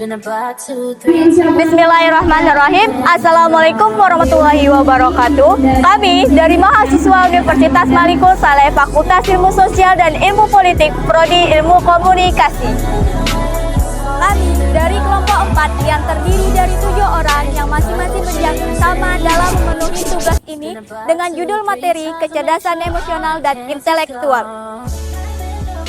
Bismillahirrahmanirrahim. Assalamualaikum warahmatullahi wabarakatuh. Kami dari mahasiswa Universitas Maliko Saleh Fakultas Ilmu Sosial dan Ilmu Politik Prodi Ilmu Komunikasi. Kami dari kelompok 4 yang terdiri dari 7 orang yang masing-masing berjam sama dalam memenuhi tugas ini dengan judul materi kecerdasan emosional dan intelektual.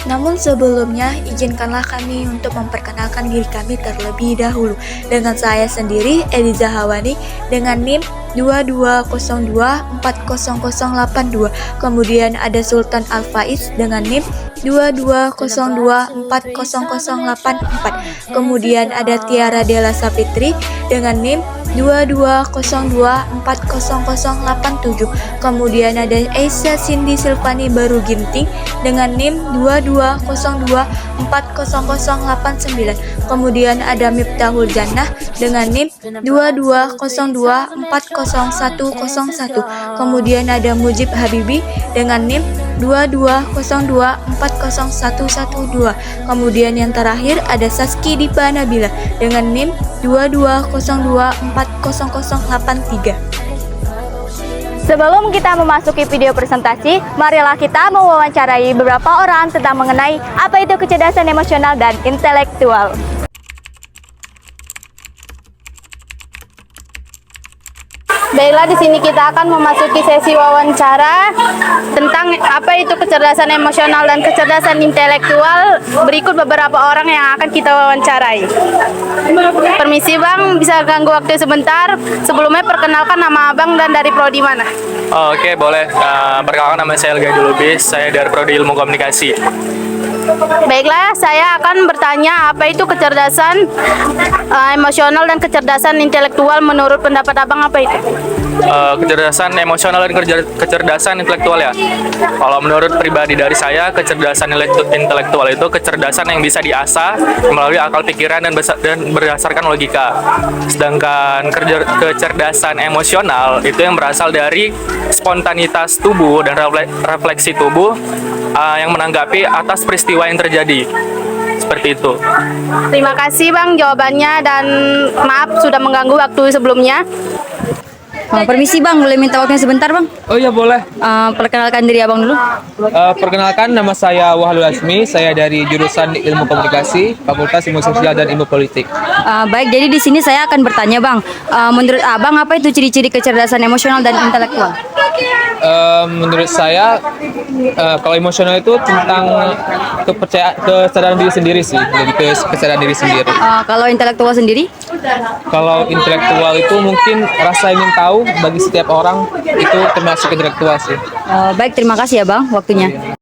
Namun sebelumnya, izinkanlah kami untuk memperkenalkan diri kami terlebih dahulu. Dengan saya sendiri, Eliza Hawani, dengan NIM 2202400082. Kemudian ada Sultan Al-Faiz dengan NIM 2202400084. Kemudian ada Tiara Della Sapitri dengan NIM 2202400087. Kemudian ada Aisyah Cindy Silvani Baru Ginting dengan NIM 2202400089. Kemudian ada Miftahul Jannah dengan NIM 2202400101. Kemudian ada Mujib Habibi dengan NIM 2202401112. Kemudian yang terakhir ada Saski Dipa Nabila dengan NIM 2202400083. Sebelum kita memasuki video presentasi, marilah kita mewawancarai beberapa orang tentang mengenai apa itu kecerdasan emosional dan intelektual. Baiklah, di sini kita akan memasuki sesi wawancara tentang apa itu kecerdasan emosional dan kecerdasan intelektual. Berikut beberapa orang yang akan kita wawancarai. Permisi Bang, bisa ganggu waktu sebentar? Sebelumnya perkenalkan nama Abang dan dari prodi mana? Oke, boleh. Perkenalkan, nama saya Elga Lubis, saya dari Prodi Ilmu Komunikasi. Baiklah, saya akan bertanya apa itu kecerdasan emosional dan kecerdasan intelektual menurut pendapat Abang apa itu? Kecerdasan emosional dan kecerdasan intelektual ya. Kalau menurut pribadi dari saya, kecerdasan intelektual itu kecerdasan yang bisa diasah melalui akal pikiran dan berdasarkan logika. Sedangkan kecerdasan emosional itu yang berasal dari spontanitas tubuh dan refleksi tubuh yang menanggapi atas peristiwa yang terjadi. Seperti itu. Terima kasih Bang jawabannya dan maaf sudah mengganggu waktu sebelumnya. Permisi Bang, boleh minta waktunya sebentar Bang? Oh iya boleh. Perkenalkan diri Abang dulu. Perkenalkan, nama saya Wahlul Azmi, saya dari jurusan Ilmu Komunikasi, Fakultas Ilmu Sosial dan Ilmu Politik. Baik, jadi di sini saya akan bertanya Bang, menurut Abang apa itu ciri-ciri kecerdasan emosional dan intelektual? Menurut saya, kalau emosional itu tentang kesadaran diri sendiri sih, lebih ke kesadaran diri sendiri. Kalau intelektual sendiri? Kalau intelektual itu mungkin rasa ingin tahu bagi setiap orang, itu termasuk intelektual sih. Baik, terima kasih ya Bang waktunya.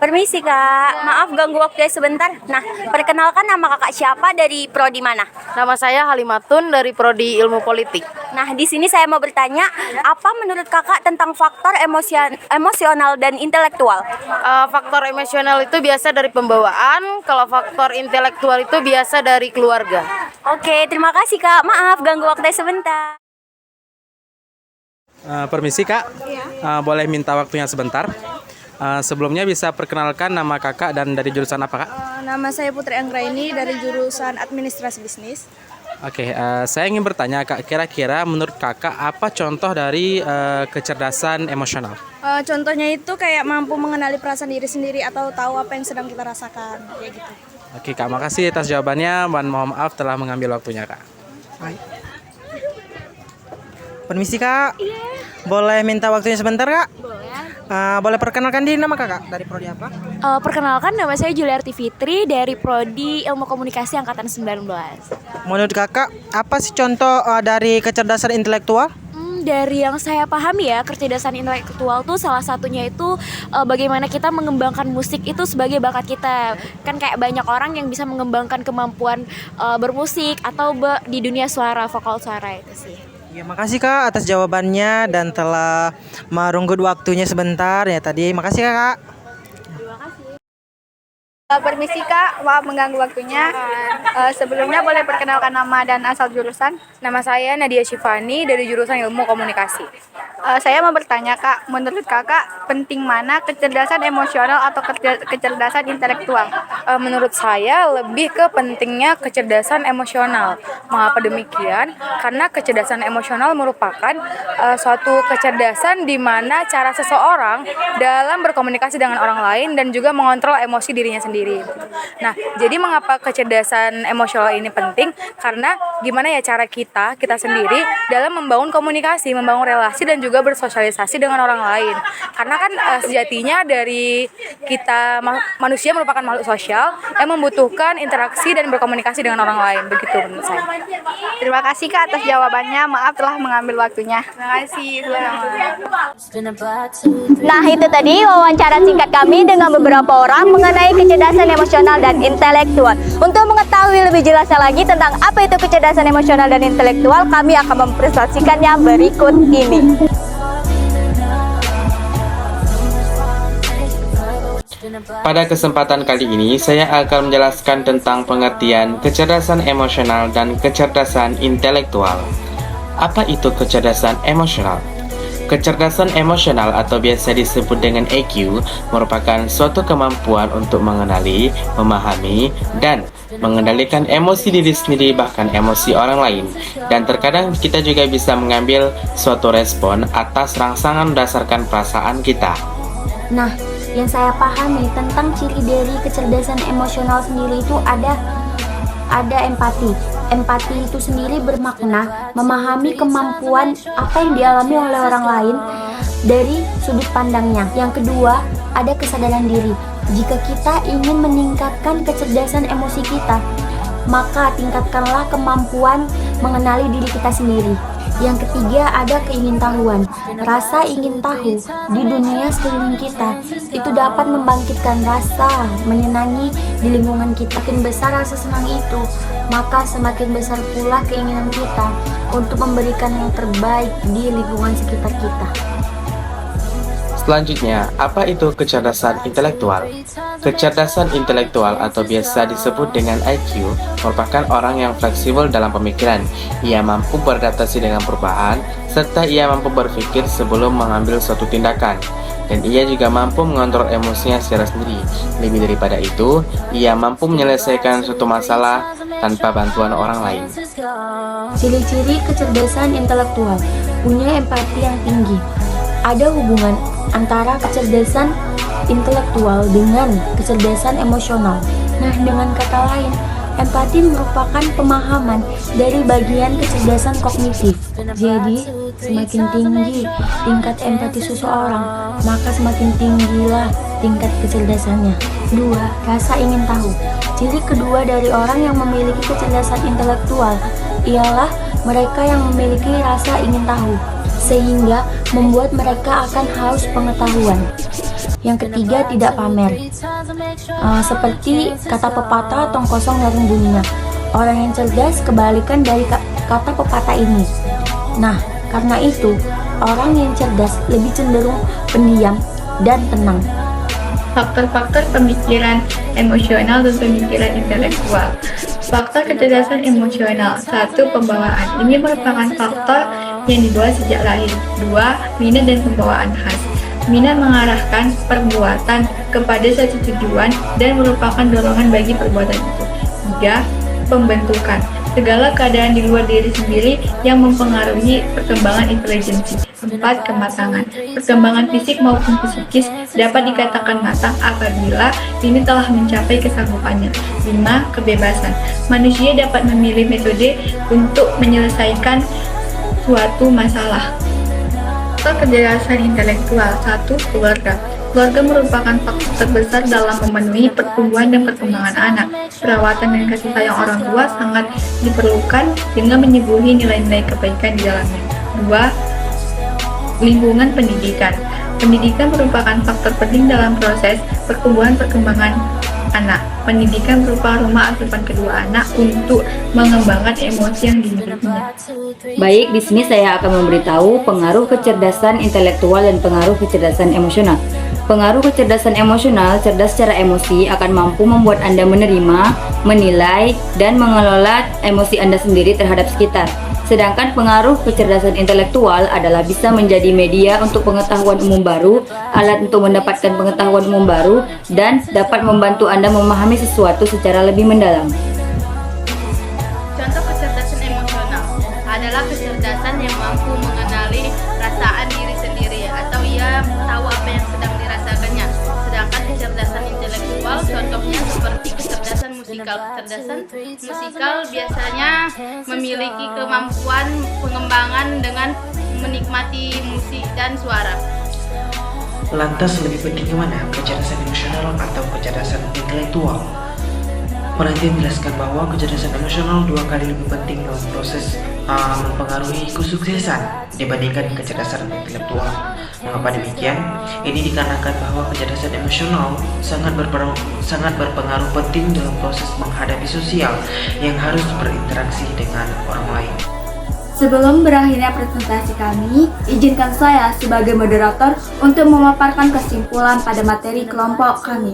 Permisi Kak, maaf ganggu waktunya sebentar. Nah, perkenalkan nama Kakak siapa, dari prodi mana? Nama saya Halimatun dari prodi Ilmu Politik. Nah, di sini saya mau bertanya, apa menurut Kakak tentang faktor emosional dan intelektual? Faktor emosional itu biasa dari pembawaan, kalau faktor intelektual itu biasa dari keluarga. Oke, terima kasih Kak. Maaf ganggu waktunya sebentar. Permisi Kak, boleh minta waktunya sebentar? Sebelumnya bisa perkenalkan nama Kakak dan dari jurusan apa Kak? Nama saya Putri Anggraini dari jurusan Administrasi Bisnis. Oke, saya ingin bertanya Kak, kira-kira menurut Kakak apa contoh dari kecerdasan emosional? Contohnya itu kayak mampu mengenali perasaan diri sendiri atau tahu apa yang sedang kita rasakan, kayak gitu. Oke Kak, makasih atas jawabannya dan mohon maaf telah mengambil waktunya Kak. Permisi Kak, boleh minta waktunya sebentar Kak? Boleh perkenalkan diri, nama Kakak dari prodi apa? Perkenalkan, nama saya Juliarti Fitri dari prodi Ilmu Komunikasi angkatan 19. Menurut Kakak, apa sih contoh dari kecerdasan intelektual? Dari yang saya pahami ya, kecerdasan intelektual tuh salah satunya itu bagaimana kita mengembangkan musik itu sebagai bakat kita. Kan kayak banyak orang yang bisa mengembangkan kemampuan bermusik atau di dunia suara, vokal suara itu sih. Ya, makasih Kak atas jawabannya dan telah merenggut waktunya sebentar ya tadi. Makasih Kak. Terima kasih. Permisi Kak, maaf mengganggu waktunya. Sebelumnya boleh perkenalkan nama dan asal jurusan? Nama saya Nadia Shifani dari jurusan Ilmu Komunikasi. Saya mau bertanya Kak, menurut Kakak penting mana kecerdasan emosional atau kecerdasan intelektual? Menurut saya lebih ke pentingnya kecerdasan emosional. Mengapa demikian? Karena kecerdasan emosional merupakan suatu kecerdasan di mana cara seseorang dalam berkomunikasi dengan orang lain dan juga mengontrol emosi dirinya sendiri. Nah, jadi mengapa kecerdasan emosional ini penting? Karena gimana ya cara kita sendiri dalam membangun komunikasi, membangun relasi dan juga bersosialisasi dengan orang lain. Karena kan sejatinya dari kita manusia merupakan makhluk sosial yang membutuhkan interaksi dan berkomunikasi dengan orang lain. Begitu menurut saya. Terima kasih Kak atas jawabannya. Maaf telah mengambil waktunya. Terima kasih. Nah, itu tadi wawancara singkat kami dengan beberapa orang mengenai kecerdasan emosional dan intelektual. Untuk mengetahui lebih jelasnya lagi tentang apa itu kecerdasan emosional dan intelektual, kami akan mempresentasikannya berikut ini. Pada kesempatan kali ini, saya akan menjelaskan tentang pengertian kecerdasan emosional dan kecerdasan intelektual. Apa itu kecerdasan emosional? Kecerdasan emosional atau biasa disebut dengan EQ merupakan suatu kemampuan untuk mengenali, memahami, dan mengendalikan emosi diri sendiri bahkan emosi orang lain. Dan terkadang kita juga bisa mengambil suatu respon atas rangsangan berdasarkan perasaan kita. Nah, yang saya pahami tentang ciri dari kecerdasan emosional sendiri itu ada empati. Empati itu sendiri bermakna memahami kemampuan apa yang dialami oleh orang lain dari sudut pandangnya. Yang kedua, ada kesadaran diri. Jika kita ingin meningkatkan kecerdasan emosi kita, maka tingkatkanlah kemampuan mengenali diri kita sendiri. Yang ketiga, ada keingintahuan. Rasa ingin tahu di dunia sekeliling kita itu dapat membangkitkan rasa menyenangi di lingkungan kita. Semakin besar rasa senang itu, maka semakin besar pula keinginan kita untuk memberikan yang terbaik di lingkungan sekitar kita. Selanjutnya, apa itu kecerdasan intelektual? Kecerdasan intelektual atau biasa disebut dengan IQ merupakan orang yang fleksibel dalam pemikiran. Ia mampu beradaptasi dengan perubahan, serta ia mampu berpikir sebelum mengambil suatu tindakan. Dan ia juga mampu mengontrol emosinya secara sendiri. Lebih daripada itu, ia mampu menyelesaikan suatu masalah tanpa bantuan orang lain. Ciri-ciri kecerdasan intelektual: punya empati yang tinggi. Ada hubungan antara kecerdasan intelektual dengan kecerdasan emosional. Nah, dengan kata lain, empati merupakan pemahaman dari bagian kecerdasan kognitif. Jadi, semakin tinggi tingkat empati seseorang, maka semakin tinggilah tingkat kecerdasannya. 2. Rasa ingin tahu. Ciri kedua dari orang yang memiliki kecerdasan intelektual ialah mereka yang memiliki rasa ingin tahu, sehingga membuat mereka akan haus pengetahuan. Yang ketiga, tidak pamer. Seperti kata pepatah, tong kosong larung bunyinya. Orang yang cerdas kebalikan dari kata pepatah ini. Nah, karena itu, orang yang cerdas lebih cenderung pendiam dan tenang. Faktor-faktor pemikiran emosional dan pemikiran intelektual. Faktor kecerdasan emosional. 1. Pembawaan. Ini merupakan faktor yang dibawa sejak lahir. 2. Minat dan pembawaan khas. Minat mengarahkan perbuatan kepada suatu tujuan dan merupakan dorongan bagi perbuatan itu. 3. Pembentukan. Segala keadaan di luar diri sendiri yang mempengaruhi perkembangan intelijensi. 4. Kematangan. Perkembangan fisik maupun psikis dapat dikatakan matang apabila ini telah mencapai kesanggupannya. 5. Kebebasan. Manusia dapat memilih metode untuk menyelesaikan suatu masalah. Faktor kecerdasan intelektual. 1. Keluarga. Keluarga merupakan faktor terbesar dalam memenuhi pertumbuhan dan perkembangan anak. Perawatan dan kasih sayang orang tua sangat diperlukan dengan menyuguhi nilai-nilai kebaikan di dalamnya. 2. Lingkungan pendidikan. Pendidikan merupakan faktor penting dalam proses pertumbuhan perkembangan anak. Pendidikan berupa rumah asupan kedua anak untuk mengembangkan emosi yang dimilikinya. Baik, di sini saya akan memberitahu pengaruh kecerdasan intelektual dan pengaruh kecerdasan emosional. Pengaruh kecerdasan emosional, cerdas secara emosi, akan mampu membuat Anda menerima, menilai, dan mengelola emosi Anda sendiri terhadap sekitar. Sedangkan pengaruh kecerdasan intelektual adalah bisa menjadi media untuk pengetahuan umum baru, alat untuk mendapatkan pengetahuan umum baru, dan dapat membantu Anda memahami sesuatu secara lebih mendalam. Contoh kecerdasan emosional adalah kecerdasan yang mampu mengenali perasaan diri sendiri atau ia tahu apa yang sedang dirasakannya. Sedangkan kecerdasan intelektual contohnya seperti kecerdasan musikal. Kecerdasan musikal biasanya memiliki kemampuan pengembangan dengan menikmati musik dan suara. Lantas lebih penting mana, kecerdasan emosional atau kecerdasan intelektual? Penelitian menjelaskan bahwa kecerdasan emosional 2 kali lebih penting dalam proses mempengaruhi kesuksesan dibandingkan kecerdasan intelektual. Mengapa demikian? Ini dikarenakan bahwa kecerdasan emosional sangat berpengaruh penting dalam proses menghadapi sosial yang harus berinteraksi dengan orang lain. Sebelum berakhirnya presentasi kami, izinkan saya sebagai moderator untuk memaparkan kesimpulan pada materi kelompok kami.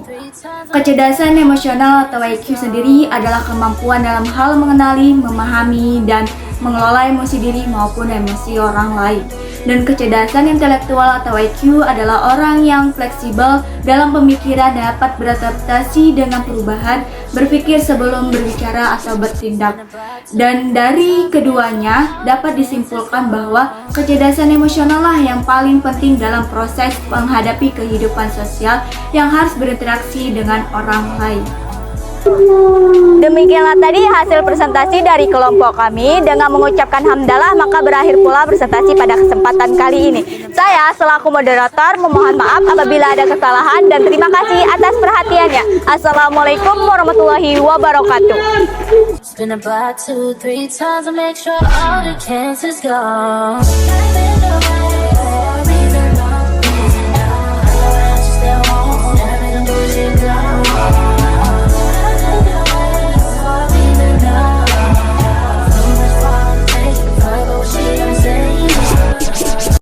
Kecerdasan emosional atau IQ sendiri adalah kemampuan dalam hal mengenali, memahami, dan mengelola emosi diri maupun emosi orang lain. Dan kecerdasan intelektual atau IQ adalah orang yang fleksibel dalam pemikiran, dapat beradaptasi dengan perubahan, berpikir sebelum berbicara atau bertindak. Dan dari keduanya dapat disimpulkan bahwa kecerdasan emosional lah yang paling penting dalam proses menghadapi kehidupan sosial yang harus berinteraksi dengan orang lain. Demikianlah tadi hasil presentasi dari kelompok kami. Dengan mengucapkan hamdalah maka berakhir pula presentasi pada kesempatan kali ini. Saya selaku moderator memohon maaf apabila ada kesalahan dan terima kasih atas perhatiannya. Assalamualaikum warahmatullahi wabarakatuh. Spin about 2-3 times to make sure all the cancers gone.